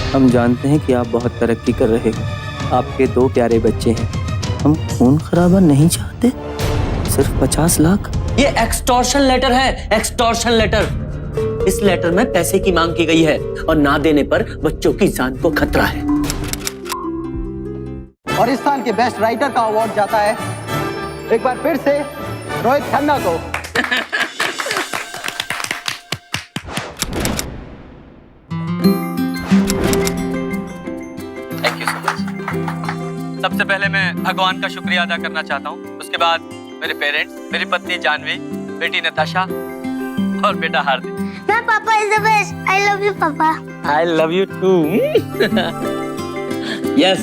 हम जानते हैं कि आप बहुत तरक्की कर रहे हो, आपके 2 प्यारे बच्चे हैं। हम खून खराबा नहीं चाहते, सिर्फ 50 लाख। ये एक्सटॉर्शन लेटर है, एक्सटॉर्शन लेटर। इस लेटर में पैसे की मांग की गई है और ना देने पर बच्चों की जान को खतरा है। और इस साल के बेस्ट राइटर का अवार्ड जाता है एक बार फिर से रोहित खन्ना को। Thank you so much. सबसे पहले मैं भगवान का शुक्रिया अदा करना चाहता हूँ, उसके बाद मेरे पेरेंट्स, मेरी पत्नी जानवी, बेटी नताशा और बेटा हार्दिक। My papa is the best. I love you, Papa. I love you too. Yes,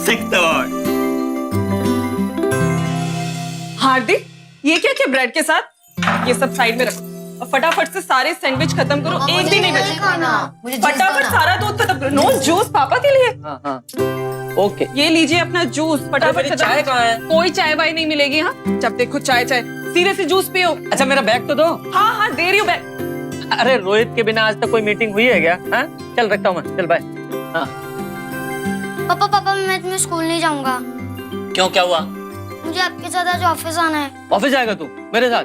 6th award. हार्दिक, ये क्या क्या ब्रेड के साथ? ये सब साइड में रखो और फटाफट से सारे सैंडविच खत्म करो। एक भी नहीं बचे। फटाफट सारा दूध खत्म करो। नो जूस पापा के लिए। हाँ हाँ। ओके। ये लीजिए अपना जूस, फटाफट खत्म। चाय कहाँ है? कोई चाय वाय नहीं मिलेगी। हाँ, जब देखो चाय चाय। सीरियसली जूस पियो। अच्छा मेरा बैग तो दो। हाँ हाँ, दे रही हूँ बैग। अरे रोहित के बिना आज तक कोई मीटिंग हुई है क्या? हाँ? चल रखता हूँ मैं, चल बाय। हाँ। पापा मैं तुम्हें स्कूल नहीं जाऊंगा। क्यों, क्या हुआ? मुझे आपके साथ आज ऑफिस आना है। ऑफिस जाएगा तू मेरे साथ?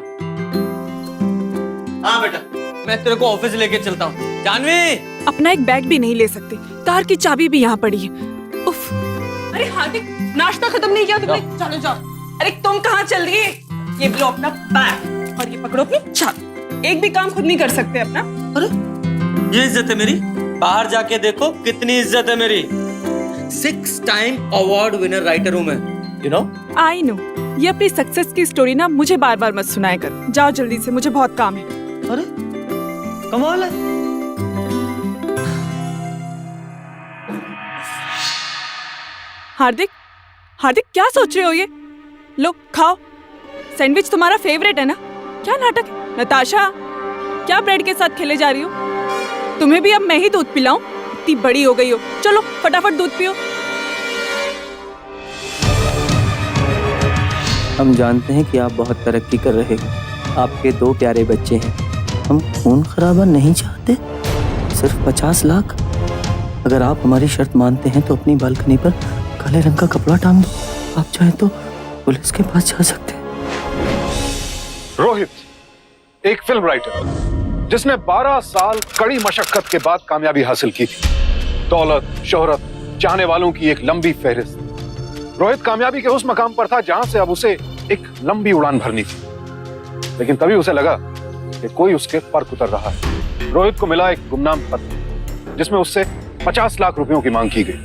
हाँ बेटा, मैं तेरे को ऑफिस लेके चलता हूँ। जानवी, अपना एक बैग भी नहीं ले सकते, कार की चाबी भी यहाँ पड़ी है। उफ। अरे हार्दिक, नाश्ता खत्म नहीं किया तुमने? चलो जाओ। अरे तुम कहाँ चल रही है? ये लो अपना बैग और ये पकड़ो अपनी चाबी। एक भी काम खुद नहीं कर सकते अपना। अरे ये इज्जत है मेरी? बाहर जाके देखो कितनी इज्जत है मेरी। 6 टाइम अवार्ड विनर राइटर हूँ मैं, you know? I know. ये अपनी सक्सेस की स्टोरी ना मुझे बार बार मत सुनाया कर। जाओ जल्दी से, मुझे बहुत काम है। अरे कमाल है। हार्दिक, हार्दिक क्या सोच रहे हो ये? लो खाओ, सैंडविच तुम्हारा फेवरेट है ना? क्या नाटक है? नताशा, क्या ब्रेड के साथ खेले जा रही हो? तुम्हें भी अब मैं ही दूध पिलाऊं? इतनी बड़ी हो गई हो। चलो फटाफट दूध पियो। हम जानते हैं कि आप बहुत तरक्की कर रहे हो, आपके 2 प्यारे बच्चे हैं। हम खून खराबा नहीं चाहते, सिर्फ 50 लाख। अगर आप हमारी शर्त मानते हैं तो अपनी बालकनी पर काले रंग का कपड़ा टांग दो। आप चाहें तो पुलिस के पास जा सकते हैं। रोहित एक फिल्म राइटर जिसने 12 साल कड़ी मशक्कत के बाद कामयाबी हासिल की थी। दौलत, शोहरत, चाहने वालों की एक लंबी फहरिस्त। रोहित कामयाबी के उस मकाम पर था जहां से अब उसे एक लंबी उड़ान भरनी थी। लेकिन तभी उसे लगा कि कोई उसके पर उतर रहा है। रोहित को मिला एक गुमनाम पत्र जिसमें उससे 50 लाख रुपयों की मांग की गई।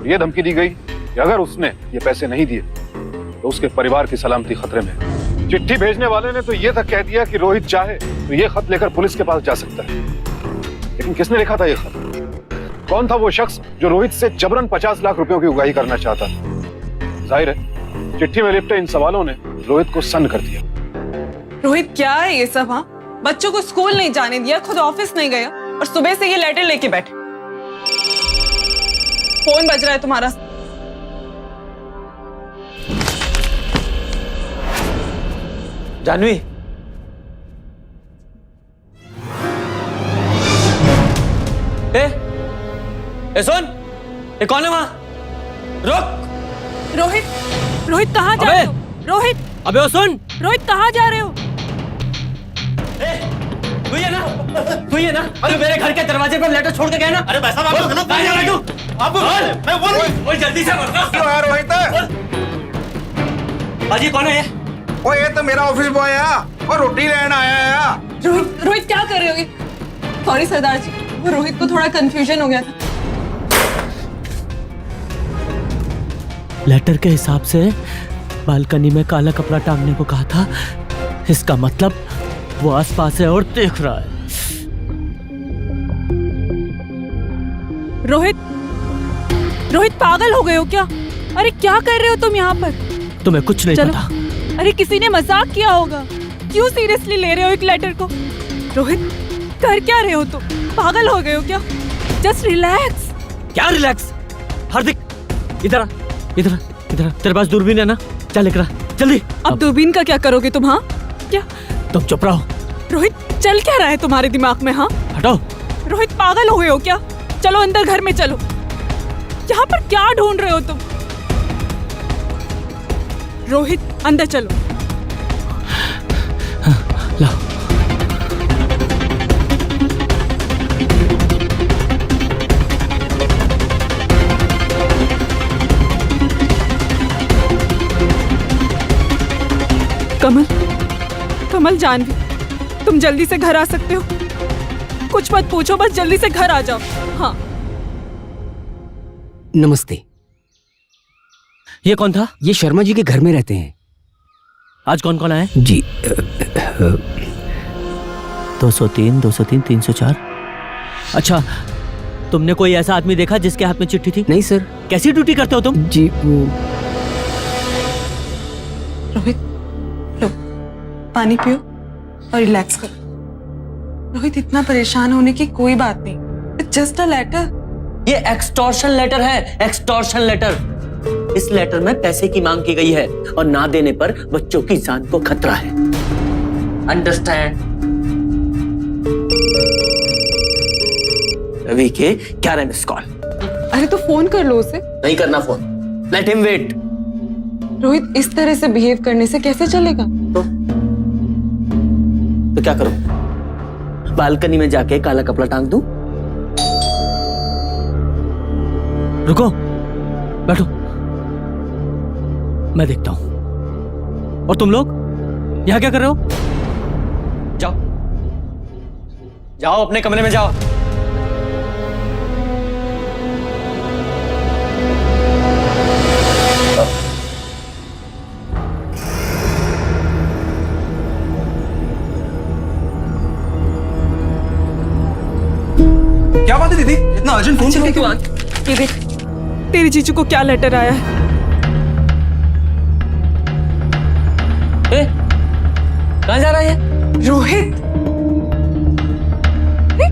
ये धमकी दी गई कि अगर उसने ये पैसे नहीं दिए तो उसके परिवार की सलामती खतरे में है। चिट्ठी भेजने वाले ने तो ये तक कह दिया कि रोहित चाहे तो ये खत लेकर पुलिस के पास जा सकता है। लेकिन किसने लिखा था ये खत? कौन था वो शख्स जो रोहित से जबरन 50 लाख रुपयों की उगाही करना चाहता था? जाहिर है चिट्ठी में लिपटे इन सवालों ने रोहित को सन्न कर दिया। रोहित क्या है ये सब? हाँ, बच्चों को स्कूल नहीं जाने दिया, खुद ऑफिस नहीं गया और सुबह से ये लेटर लेके बैठे। फोन बज रहा है तुम्हारा। जानवी, ए सुन, ये कौन है वहां? रुक। रोहित, रोहित कहाँ जा रहे हो? रोहित, अबे ओ सुन। रोहित कहाँ जा रहे हो? तू ये ना अरे मेरे घर के दरवाजे पर लेटर छोड़ के गया ना? अरे भाई साहब आप कहाँ जा रहे हो? अब मैं बोल जल्दी से बोल। क्यों यार रोहित? बाजी कौन है ये? ओए ये तो मेरा ऑफिस बॉय है और रोटी लेना आया है। रोहित, रोहित क्या कर रहे हो ये? सॉरी सरदार जी, वो रोहित को थोड़ा कंफ्यूजन हो गया था। लेटर के हिसाब से बालकनी में काला कपड़ा टांगने को कहा था। इसका मतलब वो आसपास है और देख रहा है। रोहित, रोहित पागल हो गए हो क्या? अरे क्या कर रहे हो तुम यहाँ पर? तुम्हें कुछ नहीं पता। अरे किसी ने मजाक किया होगा। क्यों सीरियसली ले रहे हो एक लेटर को? रोहित कर क्या रहे हो तुम? पागल हो गए हो क्या? Just relax. क्या रिलैक्स? हार्दिक इधर आ, इधर आ, इधर आ। तेरे पास दूरबीन है ना? चल लेकर आ जल्दी। अब दूरबीन का क्या करोगे तुम? हाँ क्या? तुम चुप रहो। रोहित चल क्या रहा है तुम्हारे दिमाग में? हाँ हटाओ। रोहित पागल हो गए हो क्या? चलो अंदर, घर में चलो। यहाँ पर क्या ढूंढ रहे हो तुम? रोहित, अंदर चलो। लाओ। कमल, कमल, जानवी, तुम जल्दी से घर आ सकते हो? कुछ मत पूछो, बस जल्दी से घर आ जाओ। हाँ। नमस्ते। ये कौन था? ये शर्मा जी के घर में रहते हैं। आज कौन कौन आए? जी 203, 203, 304। अच्छा, तुमने कोई ऐसा आदमी देखा जिसके हाथ में चिट्ठी थी? नहीं सर। कैसी ड्यूटी करते हो तुम? जी वो रोहित, लो पानी पियो और रिलैक्स करो। रोहित, इतना परेशान होने की कोई बात नहीं। It's just a letter. ये एक्सटॉर्शन लेटर है, एक्सटॉर्शन लेटर। इस लेटर में पैसे की मांग की गई है और ना देने पर बच्चों की जान को खतरा है। अंडरस्टैंड? रवि के 11 मिस कॉल। अरे तो फोन कर लो उसे। नहीं करना phone, let him wait. Rohit, इस तरह से बिहेव करने से कैसे चलेगा? तो क्या करूं? बालकनी में जाके काला कपड़ा टांग दूं? रुको, बैठो, मैं देखता हूं। और तुम लोग यहां क्या कर रहे हो? जाओ जाओ, अपने कमरे में जाओ। क्या बात है दीदी, इतना अर्जेंट फोन करके क्यों? ये देख, तेरी जीजू को क्या लेटर आया है। कहां जा रहा है? रोहित, अरे,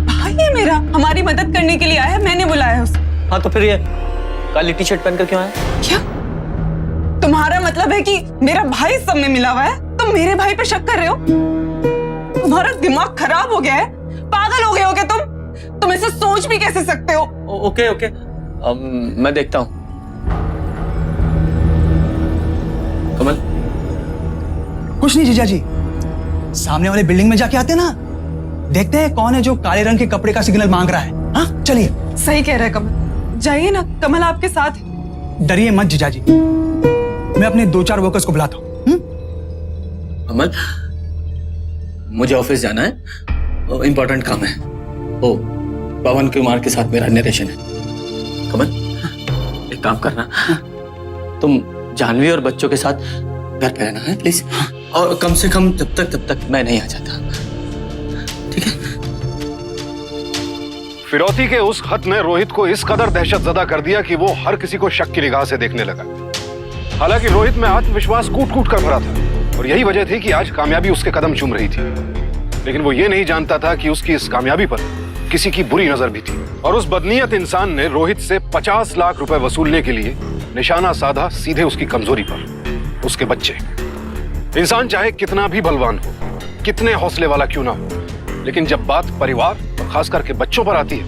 भाई है मेरा, हमारी मदद करने के लिए आया है, मैंने बुलाया है उसे। हाँ तो फिर ये काली टी शर्ट पहनकर क्यों आया? क्या तुम्हारा मतलब है कि मेरा भाई सब में मिला हुआ है? तुम मेरे भाई पे शक कर रहे हो? तुम्हारा दिमाग खराब हो गया है, पागल हो गए हो क्या तुम ऐसे सोच भी कैसे सकते हो? ओके ओके, मैं देखता हूं। कमल, कुछ नहीं जीजा जी, सामने वाले बिल्डिंग में जाके आते ना, देखते हैं कौन है जो काले रंग के कपड़े का सिग्नल मांग रहा है। हाँ चलिए। सही कह रहा है कमल, जाइए ना, कमल आपके साथ है। डरिए मत जीजा जी, मैं अपने 2-4 वर्कर्स को बुलाता हूँ। कमल, मुझे ऑफिस जाना है, इंपॉर्टेंट काम है। ओ, पवन कुमार के साथ मेरा नरेशन है। कमल, एक काम करना, तुम जानवी और बच्चों के साथ घर पे रहना है प्लीज, और कम से कम तब तक मैं नहीं आ जाता, ठीक है? फिरौती के उस खत ने रोहित को इस कदर दहशतजदा कर दिया कि वो हर किसी को शक की निगाह से देखने लगा। हालांकि रोहित में आत्मविश्वास कूट-कूट कर भरा था और यही वजह थी कि आज कामयाबी उसके कदम चूम रही थी। लेकिन वो ये नहीं जानता था कि उसकी इस कामयाबी पर किसी की बुरी नजर भी थी, और उस बदनीयत इंसान ने रोहित से 50 लाख रुपए वसूलने के लिए निशाना साधा सीधे उसकी कमजोरी पर, उसके बच्चे। इंसान चाहे कितना भी बलवान हो, कितने हौसले वाला क्यों ना हो, लेकिन जब बात परिवार और खास करके बच्चों पर आती है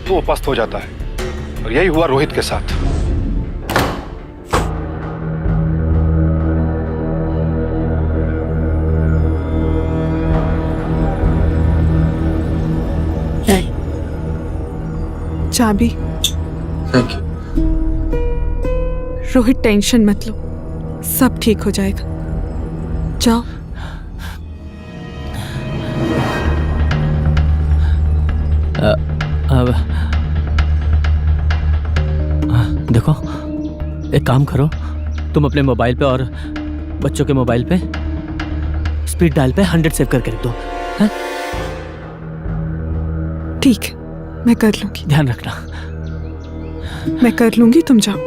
तो वो पस्त हो जाता है, और यही हुआ रोहित के साथ। चाबी। Thank you. रोहित, टेंशन मत लो, सब ठीक हो जाएगा। जाओ। देखो, एक काम करो, तुम अपने मोबाइल पे और बच्चों के मोबाइल पे स्पीड डायल पे 100 सेव करके रख दो। हैं? ठीक है, मैं कर लूंगी। ध्यान रखना। मैं कर लूंगी, तुम जाओ।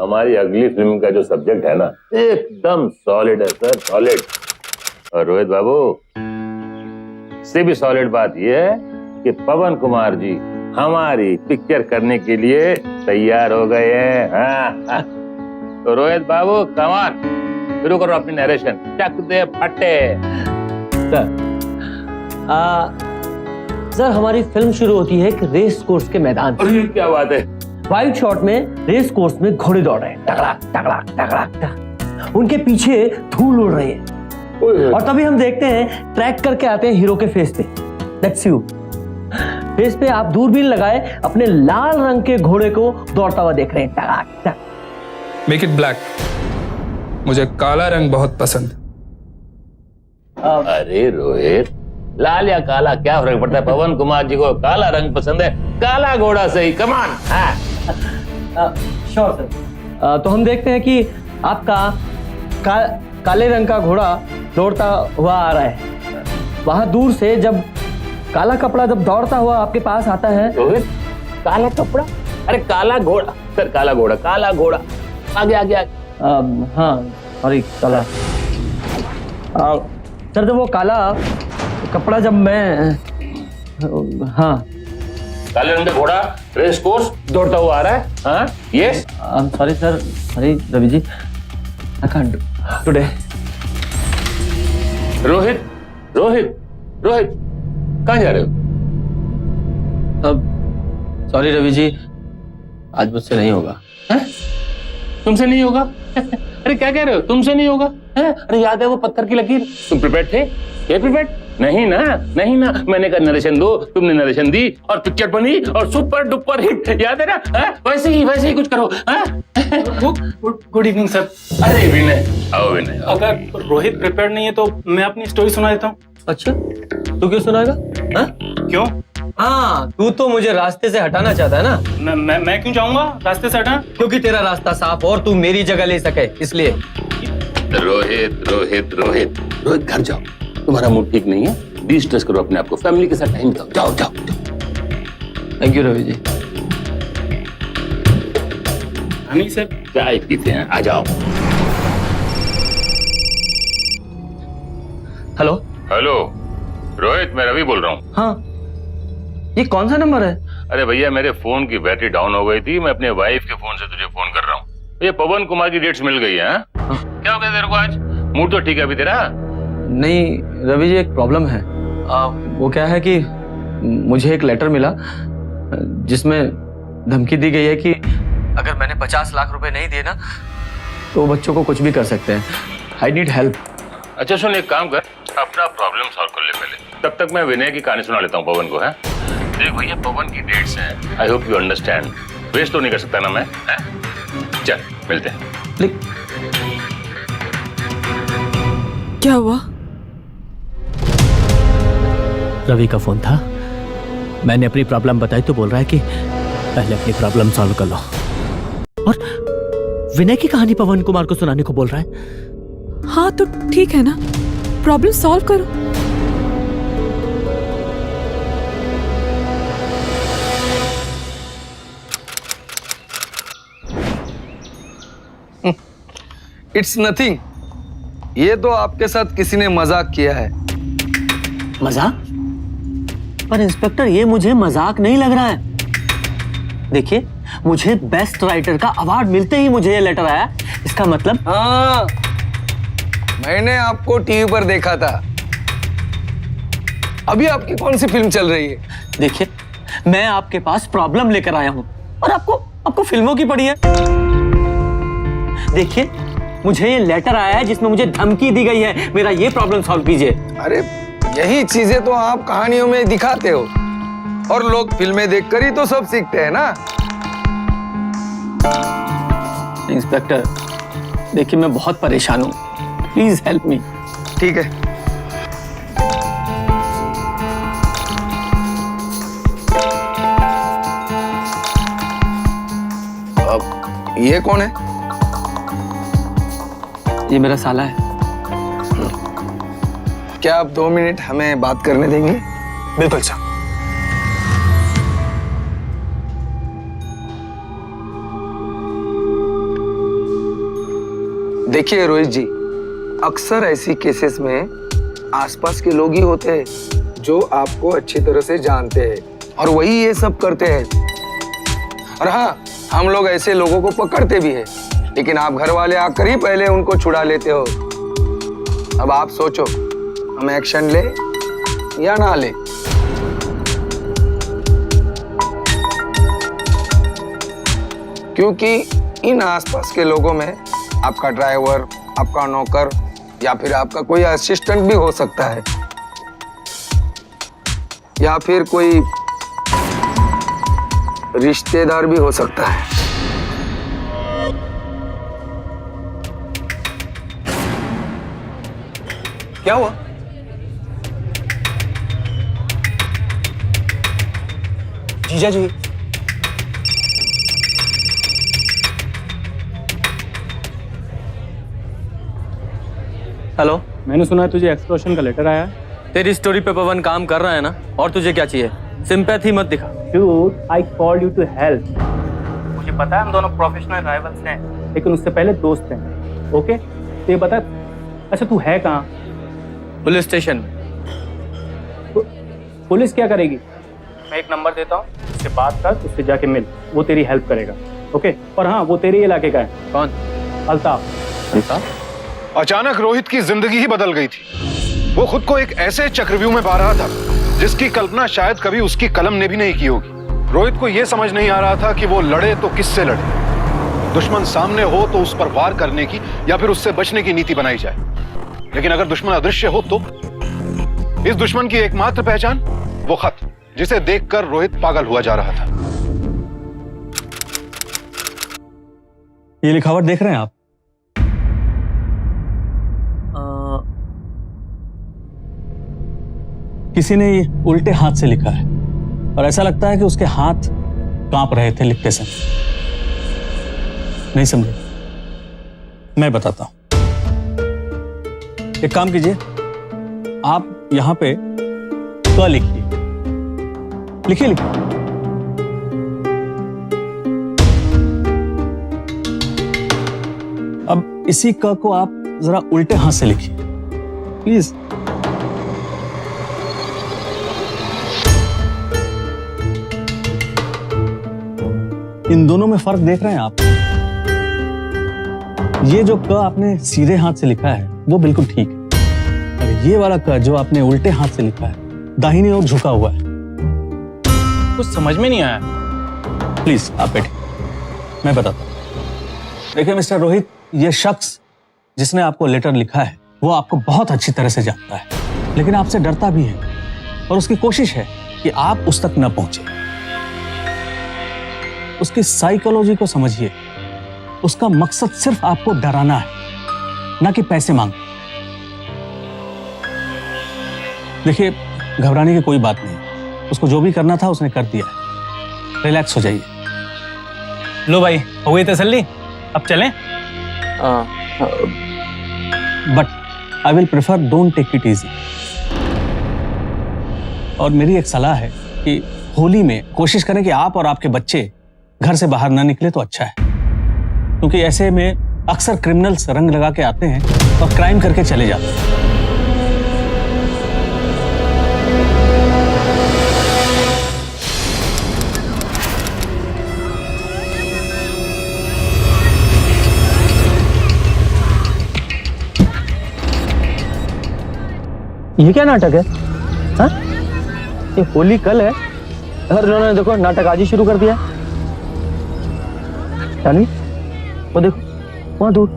हमारी अगली फिल्म का जो सब्जेक्ट है ना, एकदम सॉलिड है सर, सॉलिड। और रोहित बाबू, से भी सॉलिड बात यह है कि पवन कुमार जी हमारी पिक्चर करने के लिए तैयार हो गए हैं। हाँ। तो रोहित बाबू, कमान, शुरू करो अपनी नरेशन। चक दे फटे। सर हमारी फिल्म शुरू होती है एक रेस कोर्स के मैदान से। अरे क्या बात है। वाइड शॉट में रेस कोर्स में घोड़े दौड़ रहे हैं, टकड़ाक टकड़ाक टकड़ाक टक। उनके पीछे धूल उड़ रही है और तभी हम देखते हैं ट्रैक करके आते हैं हीरो के फेस पे। That's you. फेस पे आप दूरबीन लगाए अपने लाल रंग के घोड़े को दौड़ता हुआ देख रहे हैं, टक टक। मेक इट ब्लैक, मुझे काला रंग बहुत पसंद। अरे रोहित, लाल या काला क्या फर्क पड़ता है? पवन कुमार जी को काला रंग पसंद है, काला घोड़ा सही। कमान। Sure sir. तो हम देखते हैं कि आपका काले रंग का घोड़ा दौड़ता हुआ आ रहा है। वहां दूर से जब काला कपड़ा जब दौड़ता हुआ आपके पास आता है। रोहित, काला कपड़ा? अरे काला घोड़ा सर, काला घोड़ा, काला घोड़ा। आगे आगे आगे। हाँ सॉरी, काला। सर जब वो काला कपड़ा जब मैं, हाँ, काले रंग का घोड़ा रेस कोर्स दौड़ता हुआ आ रहा है। हाँ yes. Sorry sir, sorry Ravi ji, I can't today. Rohit, Rohit, Rohit, कहाँ जा रहे हो? सॉरी रवि जी, आज मुझसे नहीं होगा। तुमसे नहीं होगा? अरे क्या कह रहे हो? तुमसे नहीं होगा? अरे याद है वो पत्थर की लकीर? तुम प्रिपेयर्ड थे? ये प्रिपेयर्ड? नहीं ना, नहीं ना। मैंने कहा नरेशन दो, तुमने नरेशन दी और पिक्चर बनी और सुपर डुपर हिट। याद है ना? वैसे ही कुछ करो। Good evening sir. अरे विनय, आओ विनय। अगर रोहित प्रिपेयर्ड नहीं है तो मैं अपनी स्टोरी सुना देता हूँ। अच्छा, तू क्यों सुनाएगा? क्यों? हाँ, तू तो मुझे रास्ते से हटाना चाहता है ना? मैं क्यों चाहूंगा रास्ते से हटाना? क्योंकि तेरा रास्ता साफ और तू मेरी जगह ले सके, इसलिए। रोहित, रोहित, रोहित, रोहित घर जाओ, तुम्हारा मूड ठीक नहीं है। डिस्ट्रेस करो अपने आप को, फैमिली के साथ टाइम दो। जाओ जाओ। Thank you Ravi ji. Honey sir चाय पीते हैं, आ जाओ। हेलो हेलो रोहित, मैं रवि बोल रहा हूँ। हाँ, ये कौन सा नंबर है? अरे भैया, मेरे फोन की बैटरी डाउन हो गई थी, मैं अपने वाइफ के फोन से तुझे फोन कर रहा हूँ। ये पवन कुमार की डेट्स मिल गई है। क्या हो गया तेरे को आज? मूड तो ठीक है अभी तेरा? नहीं रवि जी, एक प्रॉब्लम है। वो क्या है कि मुझे एक लेटर मिला जिसमें धमकी दी गई है कि अगर मैंने 50 लाख रुपए नहीं दिए ना तो बच्चों को कुछ भी कर सकते हैं। I need help. अच्छा सुन, एक काम कर, अपना प्रॉब्लम सॉल्व कर ले पहले, तब तक मैं विनय की कहानी सुना लेता हूँ पवन को। है देख भैया, पवन की डेट्स हैं। I hope you understand. Waste तो नहीं कर सकता ना मैं? चल मिलते हैं। क्या हुआ? रवि का फोन था, मैंने अपनी प्रॉब्लम बताई तो बोल रहा है कि पहले अपनी प्रॉब्लम सॉल्व कर लो, और विनय की कहानी पवन कुमार को सुनाने को बोल रहा है। हाँ तो ठीक है ना, प्रॉब्लम सॉल्व करो। It's nothing. ये तो आपके साथ किसी ने मजाक किया है। मजाक? पर इंस्पेक्टर, ये मुझे मजाक नहीं लग रहा है। देखिए, मुझे बेस्ट राइटर का अवार्ड मिलते ही मुझे ये लेटर आया। इसका मतलब? हाँ, मैंने आपको टीवी पर देखा था। अभी आपकी कौन सी फिल्म चल रही है? देखिए, मैं आपके पास प्रॉब्लम लेकर आया हूं और आपको फिल्मों की पड़ी है। देखिए, मुझे ये लेटर आया है जिसमें मुझे धमकी दी गई है। मेरा ये प्रॉब्लम सॉल्व कीजिए। अरे यही चीजें तो आप कहानियों में दिखाते हो, और लोग फिल्में देखकर ही तो सब सीखते हैं ना। इंस्पेक्टर, देखिए मैं बहुत परेशान हूँ, प्लीज हेल्प मी। ठीक है, अब ये कौन है? ये मेरा साला है। क्या आप 2 मिनट हमें बात करने देंगे? बिल्कुल सर। देखिए रोहित जी, अक्सर ऐसी केसेस में आसपास के लोग ही होते हैं जो आपको अच्छी तरह से जानते हैं और वही ये सब करते हैं। और हाँ, हम लोग ऐसे लोगों को पकड़ते भी हैं, लेकिन आप घर वाले आकर ही पहले उनको छुड़ा लेते हो। अब आप सोचो, हम एक्शन ले या ना ले? क्योंकि इन आसपास के लोगों में आपका ड्राइवर, आपका नौकर या फिर आपका कोई असिस्टेंट भी हो सकता है, या फिर कोई रिश्तेदार भी हो सकता है। क्या हुआ? जीजा जी, हेलो। मैंने सुना है तुझे एक्सटॉर्शन का लेटर आया है। तेरी स्टोरी पे पवन काम कर रहा है ना, और तुझे क्या चाहिए? सिंपैथी मत दिखा। Dude, I called you to help. मुझे पता है हम दोनों प्रोफेशनल राइवल्स हैं, लेकिन उससे पहले दोस्त हैं। ओके? तो ये बता, अच्छा तू है कहाँ? पुलिस स्टेशन में। पुलिस क्या करेगी? मैं एक नंबर देता हूँ, उससे बात कर, उससे जाके मिल, वो तेरी हेल्प करेगा। ओके? और हाँ, वो तेरे इलाके का है। कौन? अल्ताफ। अल्ताफ? अचानक रोहित की जिंदगी ही बदल गई थी। वो खुद को एक ऐसे चक्रव्यूह में पा रहा था जिसकी कल्पना शायद कभी उसकी कलम ने भी नहीं की होगी। रोहित को यह समझ नहीं आ रहा था कि वो लड़े तो किससे लड़े। दुश्मन सामने हो तो उस पर वार करने की या फिर उससे बचने की नीति बनाई जाए, लेकिन अगर दुश्मन अदृश्य हो तो इस दुश्मन की एकमात्र पहचान वो खत, जिसे देखकर रोहित पागल हुआ जा रहा था। ये लिखावट देख रहे हैं आप? किसी ने ये उल्टे हाथ से लिखा है और ऐसा लगता है कि उसके हाथ कांप रहे थे लिखते समय। नहीं समझे? मैं बताता हूं। एक काम कीजिए, आप यहां पे क लिखिए। लिखिए लिखिए। अब इसी क को आप जरा उल्टे हाथ से लिखिए प्लीज। इन दोनों में फर्क देख रहे हैं आप? ये जो क आपने सीधे हाथ से लिखा है वो बिल्कुल ठीक है, और ये वाला क जो आपने उल्टे हाथ से लिखा है, दाहिनी ओर झुका हुआ है। कुछ समझ में नहीं आया। प्लीज आप बैठिए, मैं बताता हूं। देखिए मिस्टर रोहित, ये शख्स जिसने आपको लेटर लिखा है वो आपको बहुत अच्छी तरह से जानता है, लेकिन आपसे डरता भी है, और उसकी कोशिश है कि आप उस तक न पहुंचे। उसकी साइकोलॉजी को समझिए। उसका मकसद सिर्फ आपको डराना है, ना कि पैसे मांगना। देखिए, घबराने की कोई बात नहीं। उसको जो भी करना था उसने कर दिया है। रिलैक्स हो जाइए। लो भाई, हो गई तसल्ली? अब चलें? But I will prefer don't take it easy. और मेरी एक सलाह है कि होली में कोशिश करें कि आप और आपके बच्चे घर से बाहर ना निकले तो अच्छा है, क्योंकि ऐसे में अक्सर क्रिमिनल्स रंग लगा के आते हैं और क्राइम करके चले जाते हैं। ये क्या नाटक है? हाँ? ये होली कल है और इन्होंने देखो नाटक आज ही शुरू कर दिया। जानवी, वो देखो वहां दूर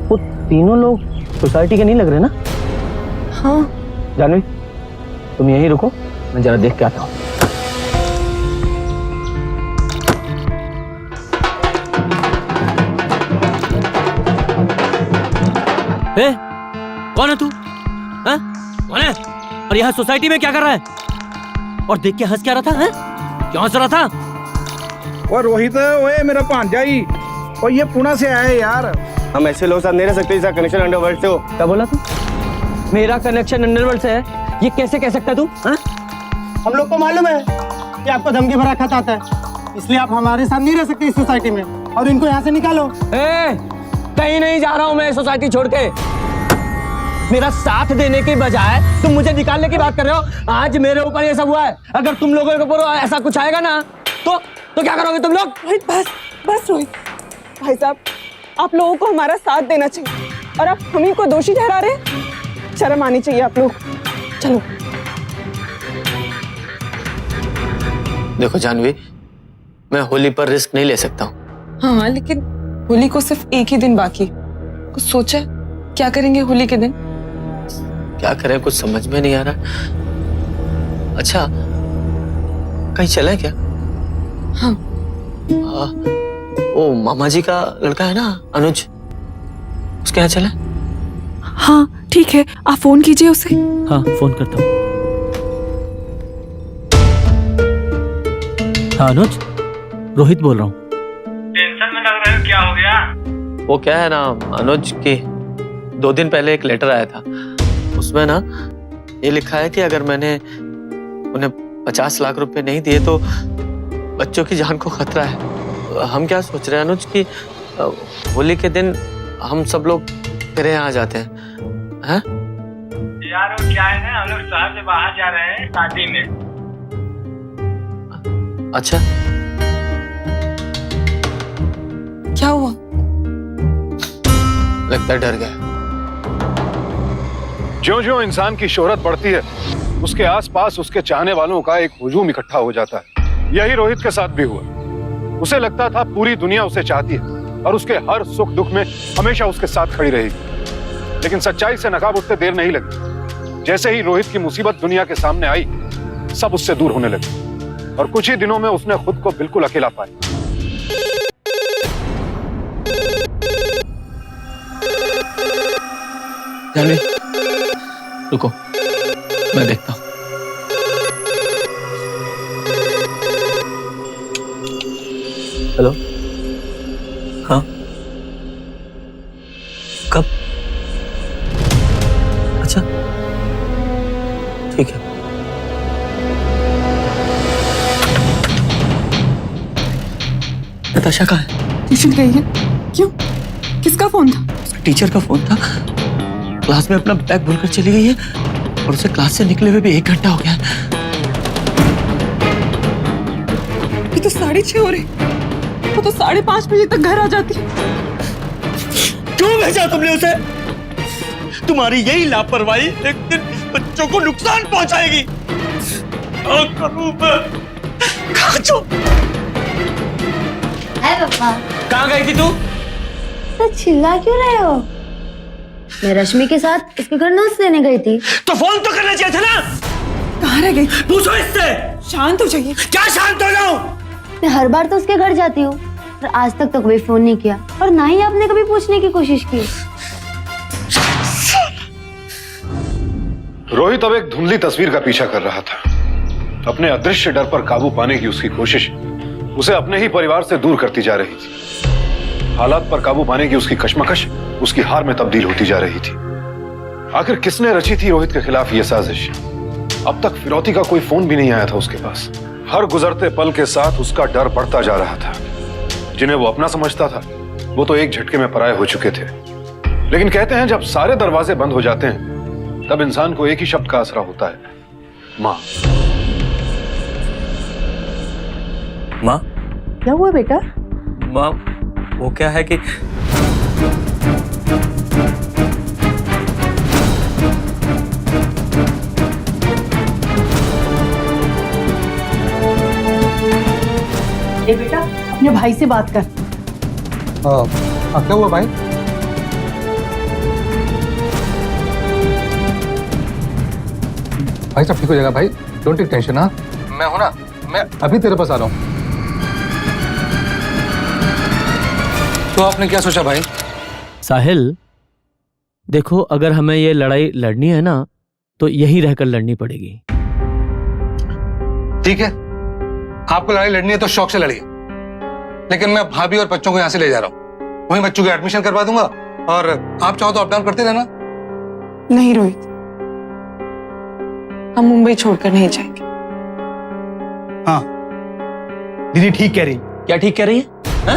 वो तीनों लोग सोसाइटी के नहीं लग रहे ना? हाँ। जानवी, तुम यहीं रुको, मैं जरा देख के आता हूँ। कौन है तू? हाँ? कौन है? और यहाँ सोसाइटी में क्या कर रहा है? और देख के हंस क्या रहा था? हैं? क्यों हंस रहा था? और रोहित, ओए मेरा भांजा ही, और ये पुणे से आया है यार। हम ऐसे लोग साथ नहीं रह सकते जिसका कनेक्शन अंडरवर्ल्ड से हो। क्या बोला तू? मेरा कनेक्शन अंडरवर्ल्ड से है? ये कैसे कह सकता तू? हाँ? हम लोग को मालूम है कि आपको धमकी भरा खत आता है, इसलिए आप हमारे साथ नहीं रह सकते इस सोसाइटी में, और इनको यहाँ से निकालो। कहीं नहीं जा रहा हूँ मैं सोसाइटी छोड़ के। मेरा साथ देने के बजाय तुम मुझे निकालने की बात कर रहे हो। आज मेरे ऊपर ये सब हुआ है, अगर तुम लोगों के ऊपर ऐसा कुछ आएगा ना तो क्या करोगे तुम लोग? रोहित बस बस रोहित भाई साहब, आप लोगों को हमारा साथ देना चाहिए, और आप हम ही को दोषी ठहरा रहे हैं। शर्म आनी चाहिए आप लोग। चलो। देखो जानवी, मैं होली पर रिस्क नहीं ले सकता हूँ। हाँ, लेकिन होली को सिर्फ एक ही दिन बाकी। कुछ सोचा क्या करेंगे होली के दिन? क्या करें, कुछ समझ में नहीं आ रहा। अच्छा, कहीं चले क्या? हाँ। ओ मामा जी का लड़का है ना, अनुज, उसके यहाँ चले? हाँ ठीक है, आप फोन कीजिए उसे। हाँ फोन करता हूँ। हाँ अनुज, रोहित बोल रहा हूँ। टेंशन में लग रहे हो, क्या हो गया? वो क्या है ना अनुज की 2 दिन पहले एक लेटर आया था, उसमें ना ये लिखा है कि अगर मैंने उन्हें 50 लाख रुपए नहीं दिए तो बच्चों की जान को खतरा है। हम क्या सोच रहे हैं अनुज कि होली के दिन हम सब लोग तेरे यहाँ आ जाते हैं, हैं? यार वो क्या है ना, हम लोग शहर से बाहर जा रहे हैं शादी में। अच्छा, क्या हुआ? लगता है डर गया। ज्यों-ज्यों इंसान की शोहरत बढ़ती है, उसके आसपास उसके चाहने वालों का एक हुजूम इकट्ठा हो जाता है। यही रोहित के साथ भी हुआ। उसे लगता था पूरी दुनिया उसे चाहती है और उसके हर सुख दुख में हमेशा उसके साथ खड़ी रहेगी। लेकिन सच्चाई से नकाब उठते देर नहीं लगी। जैसे ही रोहित की मुसीबत दुनिया के सामने आई, सब उससे दूर होने लगे और कुछ ही दिनों में उसने खुद को बिल्कुल अकेला पाया। जानवी, रुको, मैं देखता हूँ। हेलो, हाँ, कब? अच्छा, ठीक है। नताशा कहाँ है? ट्यूशन गई है। क्यों? किसका फोन था? टीचर का फोन था। क्लास में अपना बैग भूलकर चली गई है और उसे क्लास से निकले हुए भी 1 घंटा हो गया है। ये तो 6:30 हो रही, वो तो 5:30 बजे तक घर आ जाती। क्यों भेजा तुमने उसे? तुम्हारी यही लापरवाही एक दिन बच्चों को नुकसान पहुंचाएगी। हाय पापा। कहाँ गई थी तू? तो चिल्ला क्यों रहे हो? मैं रश्मि के साथ इसके घर नोट्स देने गई थी। तो फोन तो करना चाहिए था ना। कहाँ रह गई? पूछो इससे। शांत हो जाइए। क्या शांत हो जाऊं? मैं हर बार तो उसके घर जाती हूँ, पर आज तक तो कभी फोन नहीं किया और ना ही आपने कभी पूछने की कोशिश की। रोहित अब एक धुंधली तस्वीर का पीछा कर रहा था। अपने अदृश्य डर पर काबू पाने की उसकी कोशिश उसे अपने ही परिवार से दूर करती जा रही थी। हालात पर काबू पाने की उसकी कश्मकश उसकी हार में तब्दील होती जा रही थी। आखिर किसने रची थी रोहित के खिलाफ यह साजिश? अब तक फिरौती का कोई फोन भी नहीं आया था उसके पास। हर गुजरते पल के साथ उसका डर बढ़ता जा रहा था। जिन्हें वो अपना समझता था, वो तो एक झटके में पराये हो चुके थे। लेकिन कहते हैं जब सारे दरवाजे बंद हो जाते हैं, तब इंसान को एक ही शब्द का आसरा होता है, माँ। माँ? क्या हुआ बेटा? माँ, वो क्या है कि बेटा अपने भाई से बात कर। क्या हुआ भाई? भाई सब ठीक हो जाएगा भाई, डोंट टेक टेंशन। हाँ, मैं हूं ना, मैं अभी तेरे पास आ रहा हूं। तो आपने क्या सोचा भाई? साहिल, देखो अगर हमें ये लड़ाई लड़नी है ना, तो यहीं रहकर लड़नी पड़ेगी। ठीक है, आपको लड़ाई लड़नी है तो शौक से लड़िए, लेकिन मैं भाभी और बच्चों को यहाँ से ले जा रहा हूँ। वहीं बच्चों की एडमिशन करवा दूंगा और आप चाहो तो अप डाउन करते रहना। नहीं रोहित, हम मुंबई छोड़कर नहीं जाएंगे। हाँ, दीदी ठीक कह रही। क्या ठीक कह रही है? हा?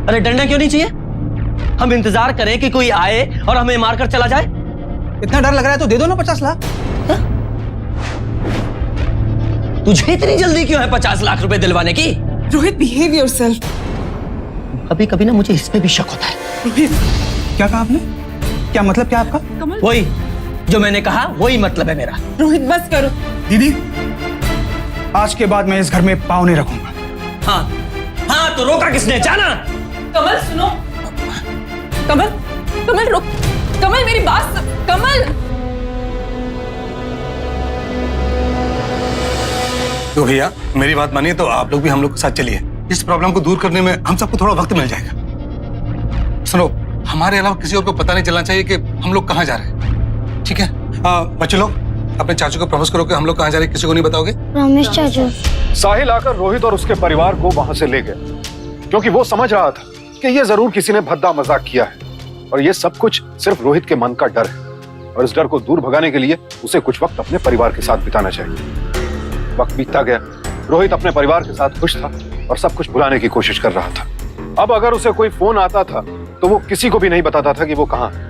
अरे डरना क्यों नहीं चाहिए? हम इंतजार करें कि कोई आए और हमें मारकर चला जाए? इतना डर लग रहा है तो दे दो ना 50 लाख। हा? तुझे इतनी जल्दी क्यों है 50 लाख रुपए दिलवाने की? Rohit behave yourself. कभी कभी ना मुझे इसमें भी शक होता है। रोहित, क्या कहा आपने? क्या मतलब क्या आपका? कमल, वही जो मैंने कहा, वही मतलब है मेरा। रोहित बस करो। दीदी, आज के बाद मैं इस घर में पाँव नहीं रखूंगा। हाँ हाँ, तो रोका किसने? जाना। कमल सुनो, कमल कमल रुक, कमल मेरी बात कमल। तो भैया मेरी बात मानिए तो आप लोग भी हम लोग के साथ चलिए। इस प्रॉब्लम को दूर करने में हम सबको थोड़ा वक्त मिल जाएगा। सुनो, हमारे अलावा किसी और को पता नहीं चलना चाहिए कि हम लोग कहाँ जा रहे हैं, ठीक है? बच्चे लोग अपने चाचू को प्रपोज करो कि हम लोग कहाँ जा रहे हैं, किसी को नहीं बताओगे? प्रॉमिस चाचू। साहिल आकर रोहित और उसके परिवार को वहां से ले गया, क्योंकि वो समझ रहा था कि ये जरूर किसी ने भद्दा मजाक किया है और ये सब कुछ सिर्फ रोहित के मन का डर है, और इस डर को दूर भगाने के लिए उसे कुछ वक्त अपने परिवार के साथ बिताना चाहिए। वक्त बीतता गया, रोहित अपने परिवार के साथ खुश था और सब कुछ भुलाने की कोशिश कर रहा था। अब अगर उसे कोई फोन आता था तो वो किसी को भी नहीं बताता था कि वो कहाँ है।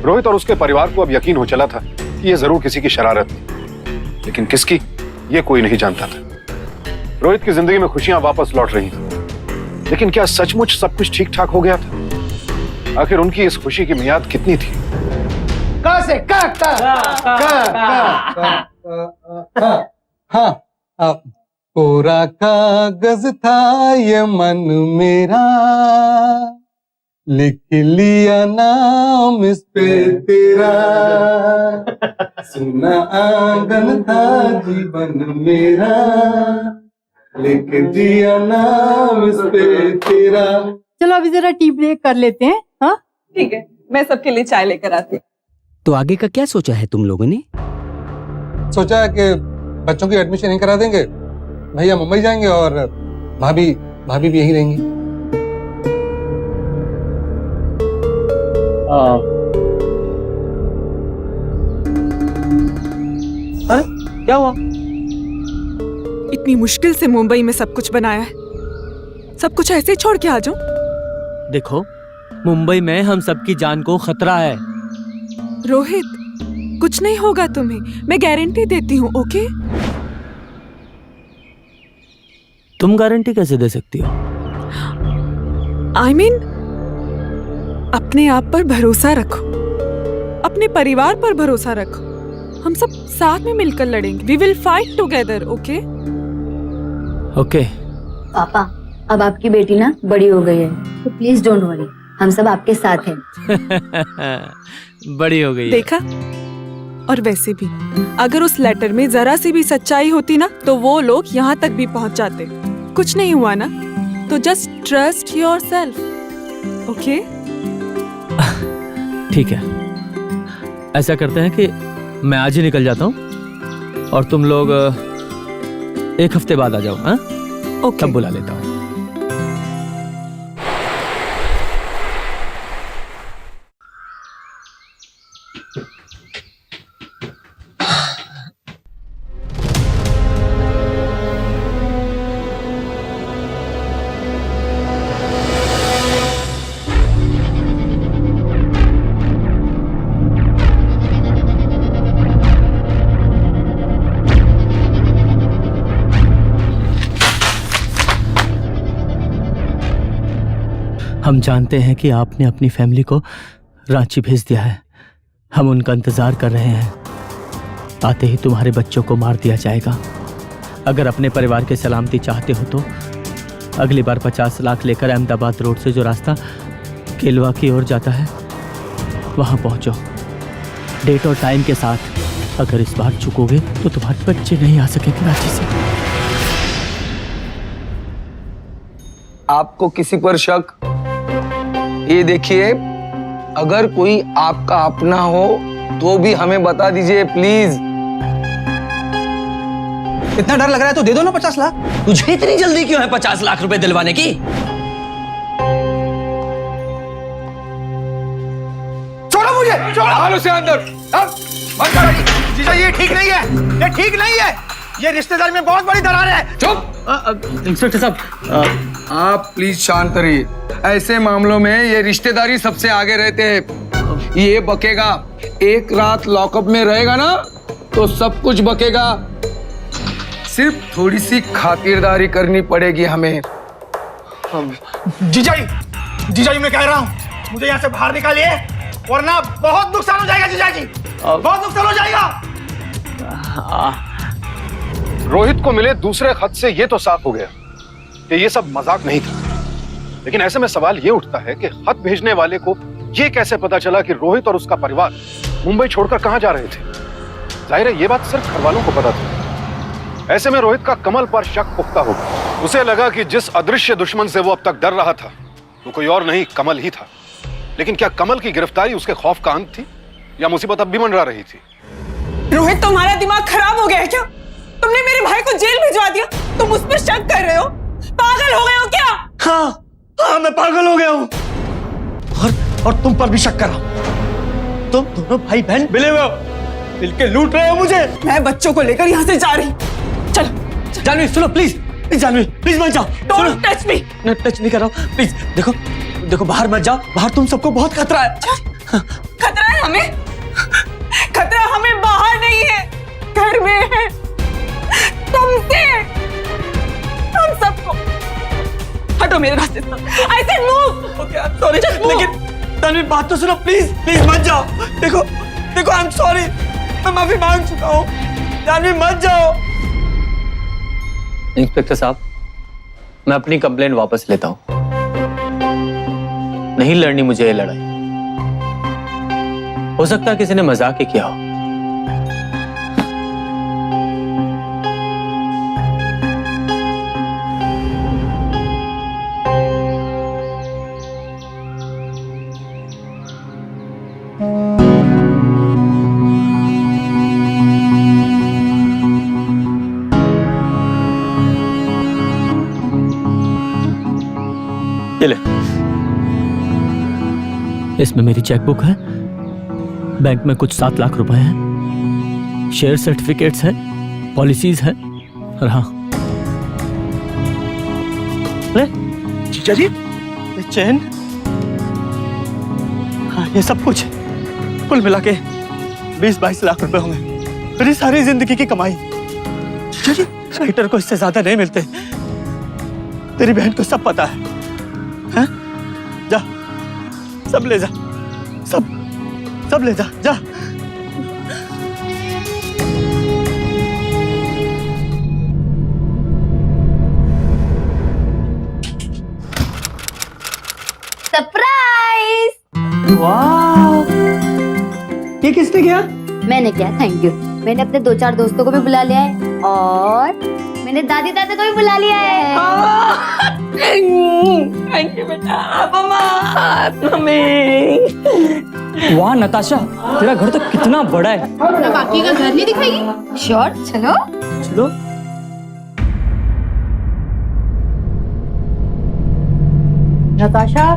रोहित और उसके परिवार को अब यकीन हो चला था कि ये जरूर किसी की शरारत थी, लेकिन किसकी ये कोई नहीं जानता था। रोहित की जिंदगी में खुशियां वापस लौट रही थी, लेकिन क्या सचमुच सब कुछ ठीक ठाक हो गया था? आखिर उनकी इस खुशी की मियाद कितनी थी? कोरा कागज था ये मन मेरा, लिख लिया नाम इस पे तेरा, सुना आंगन था जीवन मेरा, लिख दिया नाम इस पे तेरा। चलो अभी जरा टी ब्रेक कर लेते हैं। हाँ ठीक है, मैं सबके लिए चाय लेकर आती हूँ। तो आगे का क्या सोचा है तुम लोगों ने? सोचा है कि बच्चों की एडमिशन यहीं करा देंगे, भैया मुंबई जाएंगे और भाभी भी यहीं रहेंगी। अरे क्या हुआ? इतनी मुश्किल से मुंबई में सब कुछ बनाया है, सब कुछ ऐसे ही छोड़ के आ जाऊं? देखो, मुंबई में हम सबकी जान को खतरा है। रोहित, कुछ नहीं होगा तुम्हें, मैं गारंटी देती हूँ। ओके? तुम गारंटी कैसे दे सकती हो? I mean, अपने आप पर भरोसा रखो, अपने परिवार पर भरोसा रखो। हम सब साथ में मिलकर लड़ेंगे। We will fight together, okay? Okay. पापा, अब आपकी बेटी ना बड़ी हो गई है, तो प्लीज डोंट वरी, हम सब आपके साथ हैं। बड़ी हो गई है। देखा? और वैसे भी अगर उस लेटर में जरा सी भी सच्चाई होती ना, तो वो लोग यहाँ तक भी पहुँच जाते। कुछ नहीं हुआ ना, तो जस्ट ट्रस्ट योरसेल्फ, ओके? ठीक है, ऐसा करते हैं कि मैं आज ही निकल जाता हूँ और तुम लोग एक हफ्ते बाद आ जाओ। हाँ? ओके। तब बुला लेता हूँ। हम जानते हैं कि आपने अपनी फैमिली को रांची भेज दिया है। हम उनका इंतजार कर रहे हैं। आते ही तुम्हारे बच्चों को मार दिया जाएगा। अगर अपने परिवार की सलामती चाहते हो तो अगली बार 50 लाख लेकर अहमदाबाद रोड से जो रास्ता केलवा की ओर जाता है वहां पहुंचो, डेट और टाइम के साथ। अगर इस बार चुकोगे तो तुम्हारे बच्चे नहीं आ सकेंगे रांची से। आपको किसी पर शक? ये देखिए, अगर कोई आपका अपना हो तो भी हमें बता दीजिए प्लीज। इतना डर लग रहा है तो दे दो ना 50 लाख। तुझे इतनी जल्दी क्यों है 50 लाख रुपए दिलवाने की? छोड़ो मुझे, छोड़ो उसे अंदर। जीजा, ये ठीक नहीं है, ये ठीक नहीं है। ये रिश्तेदारी में बहुत बड़ी दरार है। चुप। इंस्पेक्टर साहब, आप प्लीज शांत रहिए। ऐसे मामलों में ये रिश्तेदारी सबसे आगे रहते हैं। ये बकेगा, एक रात लॉकअप में रहेगा ना तो सब कुछ बकेगा। सिर्फ थोड़ी सी खातिरदारी करनी पड़ेगी हमें। जीजाजी मैं कह रहा हूँ, मुझे यहाँ से बाहर निकालिए वरना बहुत नुकसान हो जाएगा। जीजाजी बहुत नुकसान हो जाएगा। रोहित को मिले दूसरे खत से ये तो साफ हो गया कि ये सब मजाक नहीं था, लेकिन ऐसे में सवाल ये उठता है कि खत भेजने वाले को ये कैसे पता चला कि रोहित और उसका परिवार मुंबई छोड़कर कहां जा रहे थे? जाहिर है ये बात सिर्फ घर वालों को पता थी। ऐसे में रोहित का कमल पर शक पुख्ता हो गया। उसे लगा कि जिस अदृश्य दुश्मन से वो अब तक डर रहा था वो कोई और नहीं, कमल ही था। लेकिन क्या कमल की गिरफ्तारी उसके खौफ का अंत थी या मुसीबत अब भी मंडरा रही थी? रोहित, तुम्हारा दिमाग खराब हो गया है क्या? तुमने मेरे भाई को जेल भिजवा दिया, तुम उस पर शक कर रहे हो? पागल हो गए हो क्या? हाँ, मैं पागल हो गया हूँ और तुम पर भी शक कर रहा हूँ। तुम दोनों भाई बहन मिले हुए हो, मिलके लूट रहे हो मुझे। मैं बच्चों को लेकर यहाँ से जा रही। चलो जानवी सुनो, प्लीज जानवी, प्लीज मत जाओ। Don't touch me. मैं टच नहीं कर रहा हूँ, प्लीज देखो देखो, बाहर मत जाओ, बाहर तुम सबको बहुत खतरा है। खतरा है हमें? खतरा हमें बाहर नहीं है, घर में है, तुमसे, हम सबको। हटो मेरे रास्ते से। I said move। Okay, I am sorry, लेकिन जानवी बात तो सुनो, प्लीज प्लीज मत जाओ। देखो देखो, आई एम सॉरी, मैं माफी मांग चुका हूँ। जानवी मत जाओ। इंस्पेक्टर साहब, मैं अपनी कंप्लेंट वापस लेता हूं। नहीं लड़नी मुझे ये लड़ाई। हो सकता है किसी ने मजाक ही किया हो। इसमें मेरी चेकबुक है, बैंक में कुछ 7 लाख रुपए हैं, शेयर सर्टिफिकेट्स हैं, पॉलिसीज हैं, और हाँ, अरे जीजा जी, चैन, हाँ, ये सब कुछ कुल मिला के 20-22 लाख रुपए होंगे, मेरी सारी जिंदगी की कमाई। जीजा जी, राइटर को इससे ज्यादा नहीं मिलते। तेरी बहन को सब पता है, हैं? जा, सब ले जा, सब ले जा, जा। सरप्राइज! वाह, ये किसने किया? मैंने किया, थैंक यू। मैंने अपने 2-4 दोस्तों को भी बुला लिया है और मैंने दादी दादा को भी बुला लिया है। थैंक यू बेटा, मम्मी। वाह नताशा, तेरा घर तो कितना बड़ा है। बाकी का घर नहीं दिखाएगी? श्योर, चलो चलो। नताशा,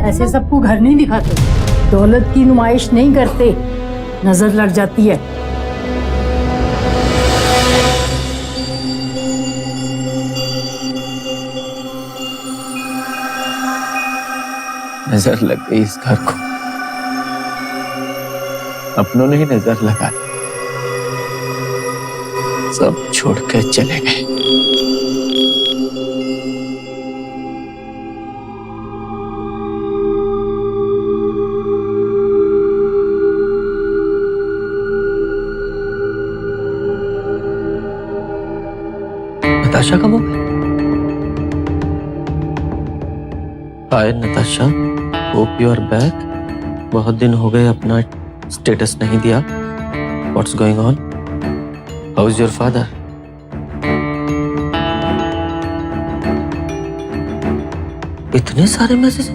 ऐसे सबको घर नहीं दिखाते, दौलत की नुमाइश नहीं करते, नजर लग जाती है। नजर लग गई इस घर को, अपनों ने ही नजर लगा दी, सब छोड़ के चले गए। नताशा कब हो गई? Hi Natasha, hope you are back. बहुत दिन हो गए, अपना स्टेटस नहीं दिया। What's going on? How is your father? इतने सारे मैसेज।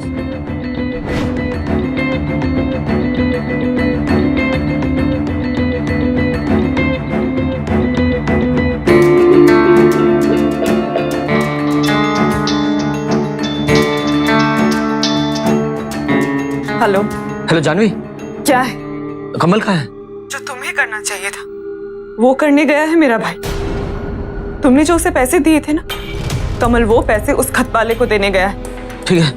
हेलो। हेलो जानवी, क्या है? कमल कहाँ है? जो तुम्हें करना चाहिए था वो करने गया है मेरा भाई। तुमने जो उसे पैसे दिए थे ना, कमल वो पैसे उस खत वाले को देने गया है। ठीक है।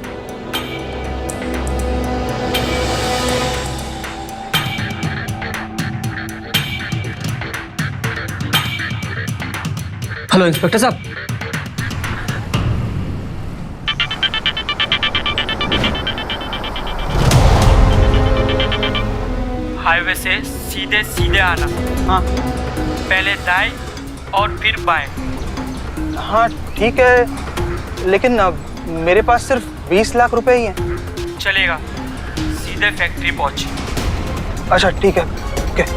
हेलो इंस्पेक्टर साहब। हाईवे से सीधे सीधे आना। हाँ। पहले दाएं और फिर बाएं। हाँ ठीक है, लेकिन मेरे पास सिर्फ 20 लाख रुपए ही हैं। चलेगा, सीधे फैक्ट्री पहुंच। अच्छा ठीक है, ओके।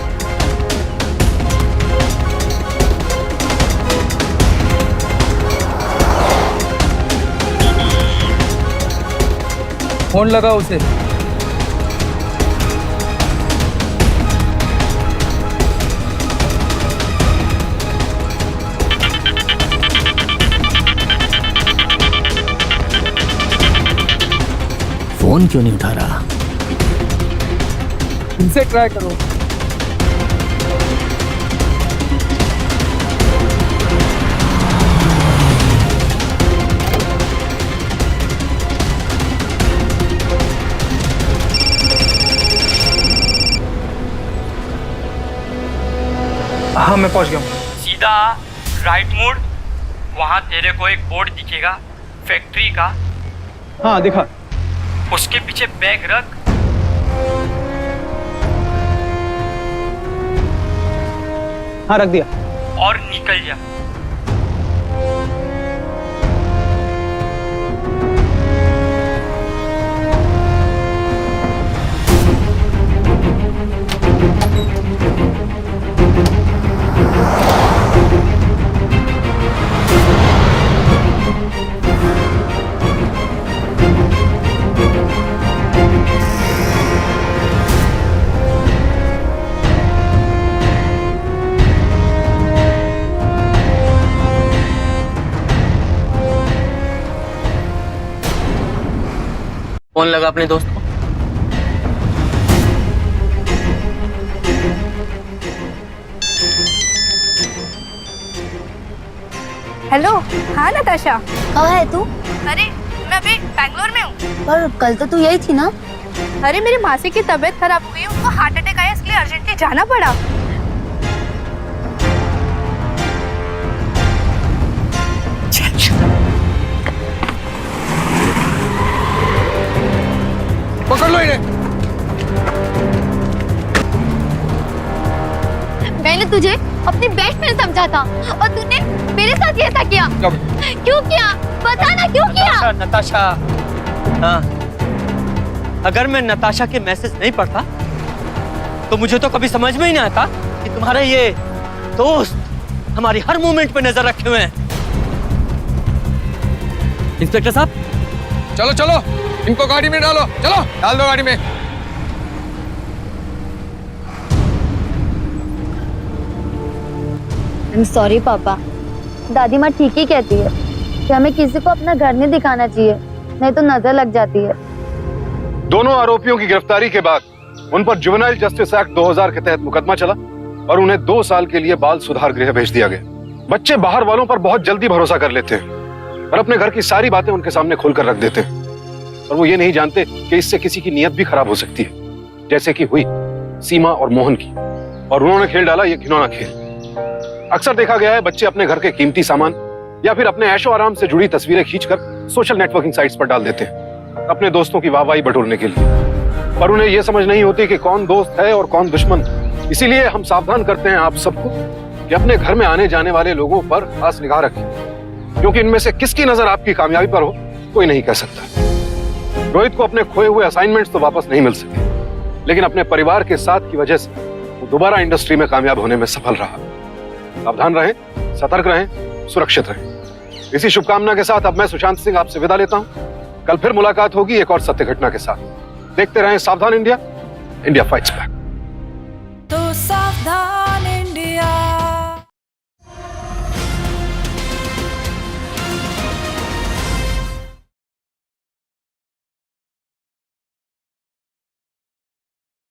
फोन लगा उसे। फोन क्यों नहीं उठा रहा? इनसे ट्राई करो। हाँ मैं पहुंच गया हूँ। सीधा राइट मोड़, वहां तेरे को एक बोर्ड दिखेगा फैक्ट्री का, हाँ दिखा। उसके पीछे बैग रख। हाँ रख दिया। और निकल जा। फोन लगा अपने दोस्त को। हेलो, हाँ नताशा, कहाँ है तू? अरे मैं अभी बैंगलोर में हूँ। पर कल तो तू यही थी ना? अरे मेरी मासी की तबीयत खराब हो गई, उनको हार्ट अटैक आया, इसलिए अर्जेंटली जाना पड़ा। पकड़ लो इन्हें। मैंने तुझे अपनी बेस्ट फ्रेंड समझा था और तूने मेरे साथ ऐसा किया। क्यों किया? बता ना क्यों किया? नताशा, हाँ, अगर मैं नताशा के मैसेज नहीं पढ़ता तो मुझे तो कभी समझ में ही नहीं आता कि तुम्हारे ये दोस्त हमारी हर मूवमेंट पे नजर रखे हुए हैं। इंस्पेक्टर साहब, चलो चलो, इनको गाड़ी में डालो। चलो डाल दो गाड़ी में। I'm sorry पापा, दादी माँ ठीक ही कहती है कि हमें किसी को अपना घर नहीं दिखाना चाहिए, नहीं तो नजर लग जाती है। दोनों आरोपियों की गिरफ्तारी के बाद उन पर जुवेनाइल जस्टिस एक्ट 2000 के तहत मुकदमा चला और उन्हें 2 साल के लिए बाल सुधार गृह भेज दिया गया। बच्चे बाहर वालों पर बहुत जल्दी भरोसा कर लेते हैं और अपने घर की सारी बातें उनके सामने खोलकर रख देते हैं, और वो ये नहीं जानते कि इससे किसी की नीयत भी खराब हो सकती है, जैसे कि हुई सीमा और मोहन की, और उन्होंने खेल डाला ये घिनौना खेल। अक्सर देखा गया है बच्चे अपने घर के कीमती सामान या फिर अपने ऐशो आराम से जुड़ी तस्वीरें खींचकर सोशल नेटवर्किंग साइट्स पर डाल देते हैं अपने दोस्तों की वाहवाही बटोरने के लिए, पर उन्हें यह समझ नहीं होती कि कौन दोस्त है और कौन दुश्मन। इसीलिए हम सावधान करते हैं आप सबको कि अपने घर में आने जाने वाले लोगों पर खास निगाह रखें, क्योंकि इनमें से किसकी नजर आपकी कामयाबी पर हो कोई नहीं कह सकता। रोहित को अपने खोए हुए असाइनमेंट्स तो वापस नहीं मिल सके, लेकिन अपने परिवार के साथ की वजह से वो दोबारा इंडस्ट्री में कामयाब होने में सफल रहा। सावधान रहें, सतर्क रहें, सुरक्षित रहें। इसी शुभकामना के साथ अब मैं सुशांत सिंह आपसे विदा लेता हूं। कल फिर मुलाकात होगी एक और सत्य घटना के साथ। देखते रहें सावधान इंडिया, इंडिया फाइट्स बैक। तो सावधान।